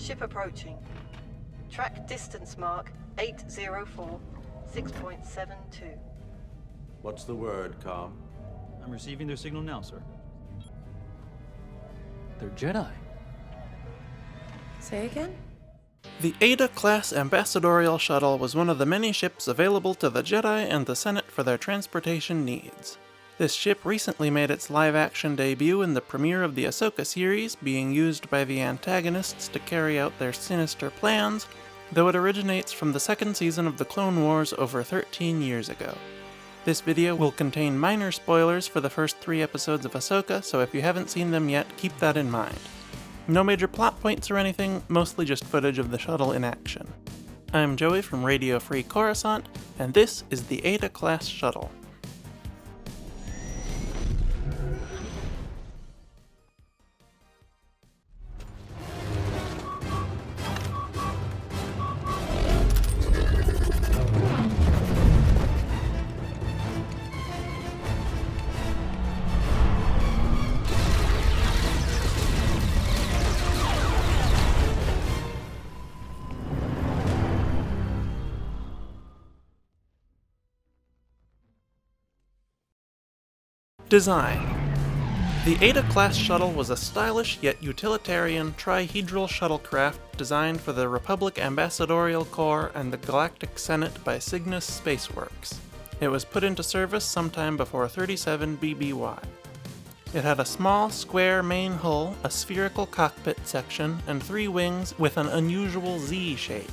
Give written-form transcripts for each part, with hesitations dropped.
Ship approaching. Track distance mark 804, 6.72. What's the word, Com? I'm receiving their signal now, sir. They're Jedi. Say again? The Eta-class Ambassadorial Shuttle was one of the many ships available to the Jedi and the Senate for their transportation needs. This ship recently made its live-action debut in the premiere of the Ahsoka series, being used by the antagonists to carry out their sinister plans, though it originates from the second season of the Clone Wars over 13 years ago. This video will contain minor spoilers for the first 3 episodes of Ahsoka, so if you haven't seen them yet, keep that in mind. No major plot points or anything, mostly just footage of the shuttle in action. I'm Joey from Radio Free Coruscant, and this is the Eta-class Shuttle. Design. The Eta-class Shuttle was a stylish yet utilitarian trihedral shuttlecraft designed for the Republic Ambassadorial Corps and the Galactic Senate by Cygnus Spaceworks. It was put into service sometime before 37 BBY. It had a small, square main hull, a spherical cockpit section, and 3 wings with an unusual Z shape.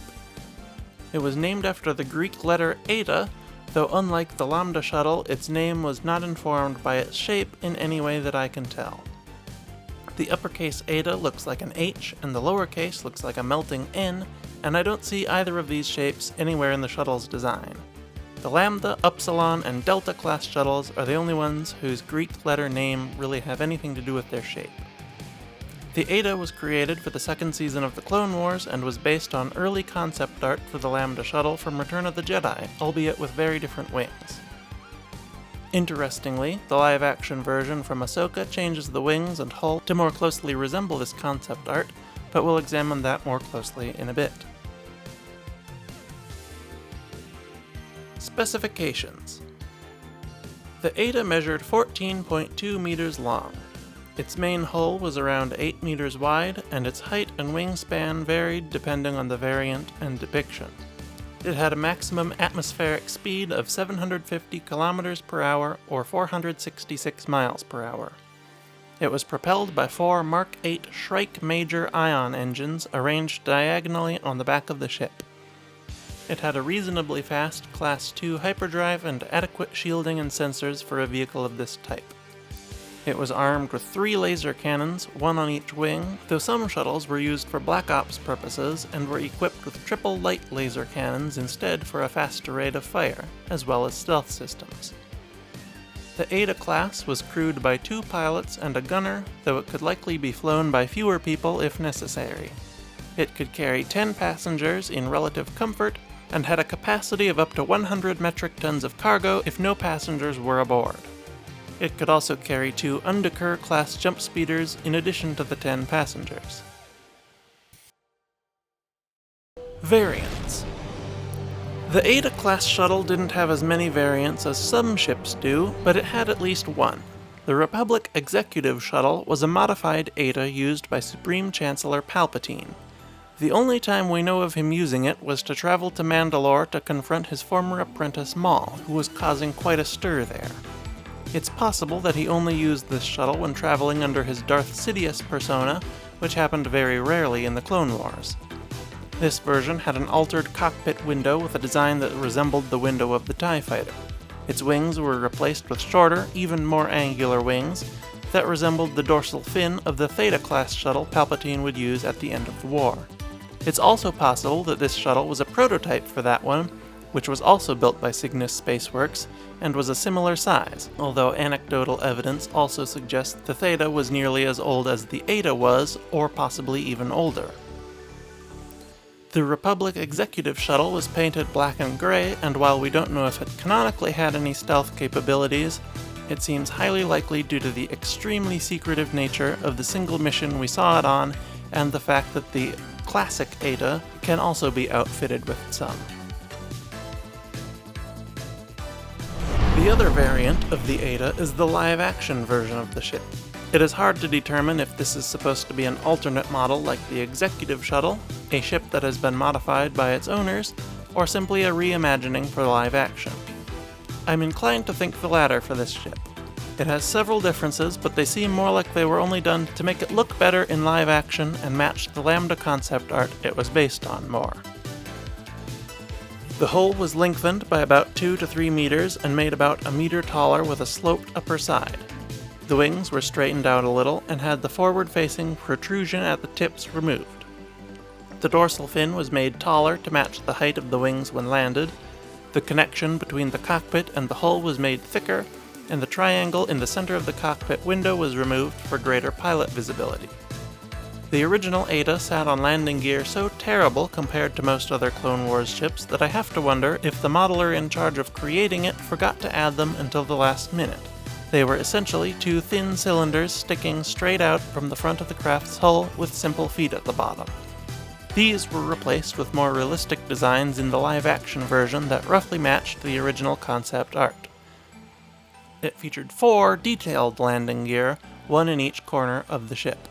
It was named after the Greek letter Eta, though unlike the Lambda shuttle, its name was not informed by its shape in any way that I can tell. The uppercase Eta looks like an H, and the lowercase looks like a melting N, and I don't see either of these shapes anywhere in the shuttle's design. The Lambda, Upsilon, and Delta class shuttles are the only ones whose Greek letter name really have anything to do with their shape. The Eta was created for the second season of the Clone Wars and was based on early concept art for the Lambda shuttle from Return of the Jedi, albeit with very different wings. Interestingly, the live-action version from Ahsoka changes the wings and hull to more closely resemble this concept art, but we'll examine that more closely in a bit. Specifications. The Eta measured 14.2 meters long. Its main hull was around 8 meters wide, and its height and wingspan varied depending on the variant and depiction. It had a maximum atmospheric speed of 750 kilometers per hour or 466 miles per hour. It was propelled by 4 Mark 8 Shrike Major ion engines arranged diagonally on the back of the ship. It had a reasonably fast Class 2 hyperdrive and adequate shielding and sensors for a vehicle of this type. It was armed with 3 laser cannons, 1 on each wing, though some shuttles were used for Black Ops purposes and were equipped with triple light laser cannons instead for a faster rate of fire, as well as stealth systems. The Eta class was crewed by 2 pilots and a gunner, though it could likely be flown by fewer people if necessary. It could carry 10 passengers in relative comfort, and had a capacity of up to 100 metric tons of cargo if no passengers were aboard. It could also carry 2 Underkur-class jump speeders in addition to the 10 passengers. Variants. The Eta-class shuttle didn't have as many variants as some ships do, but it had at least one. The Republic Executive Shuttle was a modified Eta used by Supreme Chancellor Palpatine. The only time we know of him using it was to travel to Mandalore to confront his former apprentice Maul, who was causing quite a stir there. It's possible that he only used this shuttle when traveling under his Darth Sidious persona, which happened very rarely in the Clone Wars. This version had an altered cockpit window with a design that resembled the window of the TIE Fighter. Its wings were replaced with shorter, even more angular wings that resembled the dorsal fin of the Theta-class shuttle Palpatine would use at the end of the war. It's also possible that this shuttle was a prototype for that one, which was also built by Cygnus Spaceworks, and was a similar size, although anecdotal evidence also suggests the Theta was nearly as old as the Eta was, or possibly even older. The Republic Executive Shuttle was painted black and gray, and while we don't know if it canonically had any stealth capabilities, it seems highly likely due to the extremely secretive nature of the single mission we saw it on, and the fact that the classic Eta can also be outfitted with some. The other variant of the Eta is the live-action version of the ship. It is hard to determine if this is supposed to be an alternate model like the Executive Shuttle, a ship that has been modified by its owners, or simply a reimagining for live action. I'm inclined to think the latter for this ship. It has several differences, but they seem more like they were only done to make it look better in live action and match the Lambda concept art it was based on more. The hull was lengthened by about 2 to 3 meters and made about a meter taller with a sloped upper side. The wings were straightened out a little and had the forward-facing protrusion at the tips removed. The dorsal fin was made taller to match the height of the wings when landed, the connection between the cockpit and the hull was made thicker, and the triangle in the center of the cockpit window was removed for greater pilot visibility. The original Eta sat on landing gear so terrible compared to most other Clone Wars ships that I have to wonder if the modeler in charge of creating it forgot to add them until the last minute. They were essentially 2 thin cylinders sticking straight out from the front of the craft's hull with simple feet at the bottom. These were replaced with more realistic designs in the live-action version that roughly matched the original concept art. It featured 4 detailed landing gear, 1 in each corner of the ship.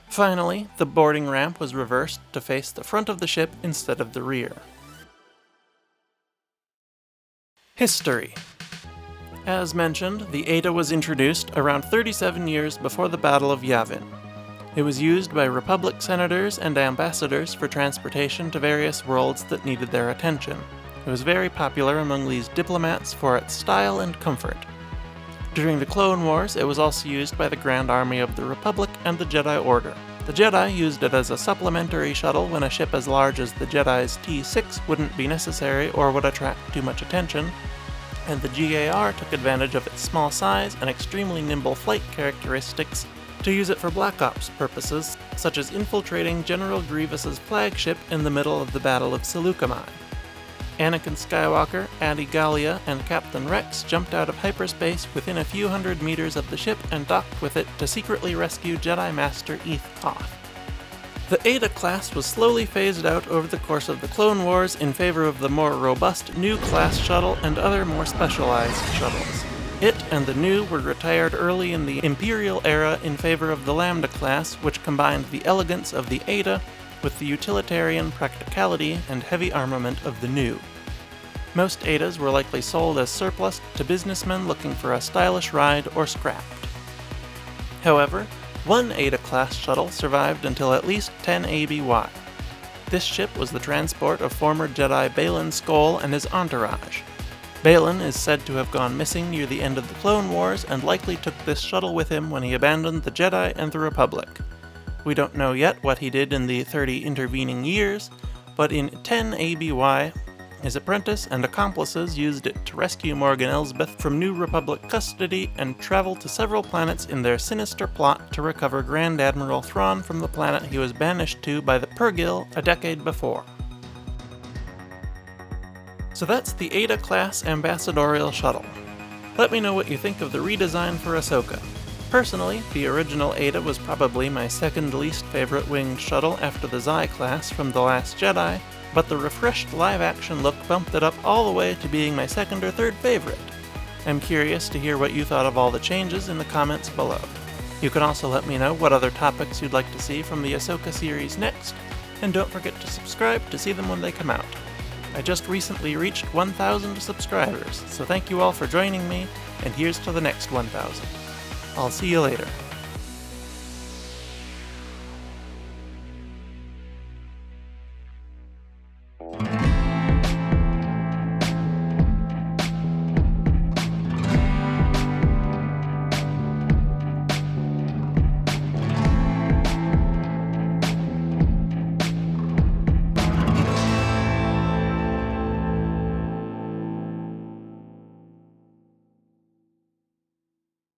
Finally, the boarding ramp was reversed to face the front of the ship instead of the rear. History. As mentioned, the Eta was introduced around 37 years before the Battle of Yavin. It was used by Republic senators and ambassadors for transportation to various worlds that needed their attention. It was very popular among these diplomats for its style and comfort. During the Clone Wars, it was also used by the Grand Army of the Republic and the Jedi Order. The Jedi used it as a supplementary shuttle when a ship as large as the Jedi's T6 wouldn't be necessary or would attract too much attention, and the GAR took advantage of its small size and extremely nimble flight characteristics to use it for Black Ops purposes, such as infiltrating General Grievous's flagship in the middle of the Battle of Seleucami. Anakin Skywalker, Adi Gallia, and Captain Rex jumped out of hyperspace within a few hundred meters of the ship and docked with it to secretly rescue Jedi Master Eth Koth. The Eta-class was slowly phased out over the course of the Clone Wars in favor of the more robust New-class shuttle and other more specialized shuttles. It and the New were retired early in the Imperial era in favor of the Lambda class, which combined the elegance of the Eta with the utilitarian practicality and heavy armament of the New. Most Etas were likely sold as surplus to businessmen looking for a stylish ride or scrapped. However, one Eta-class shuttle survived until at least 10 ABY. This ship was the transport of former Jedi Baylan Skoll and his entourage. Baylan is said to have gone missing near the end of the Clone Wars and likely took this shuttle with him when he abandoned the Jedi and the Republic. We don't know yet what he did in the 30 intervening years, but in 10 ABY, his apprentice and accomplices used it to rescue Morgan Elsbeth from New Republic custody and travel to several planets in their sinister plot to recover Grand Admiral Thrawn from the planet he was banished to by the Purrgil a decade before. So that's the Eta-class Ambassadorial Shuttle. Let me know what you think of the redesign for Ahsoka. Personally, the original Eta was probably my second least favorite winged shuttle after the Xi-class from The Last Jedi, but the refreshed live-action look bumped it up all the way to being my second or third favorite. I'm curious to hear what you thought of all the changes in the comments below. You can also let me know what other topics you'd like to see from the Ahsoka series next, and don't forget to subscribe to see them when they come out. I just recently reached 1,000 subscribers, so thank you all for joining me, and here's to the next 1,000. I'll see you later.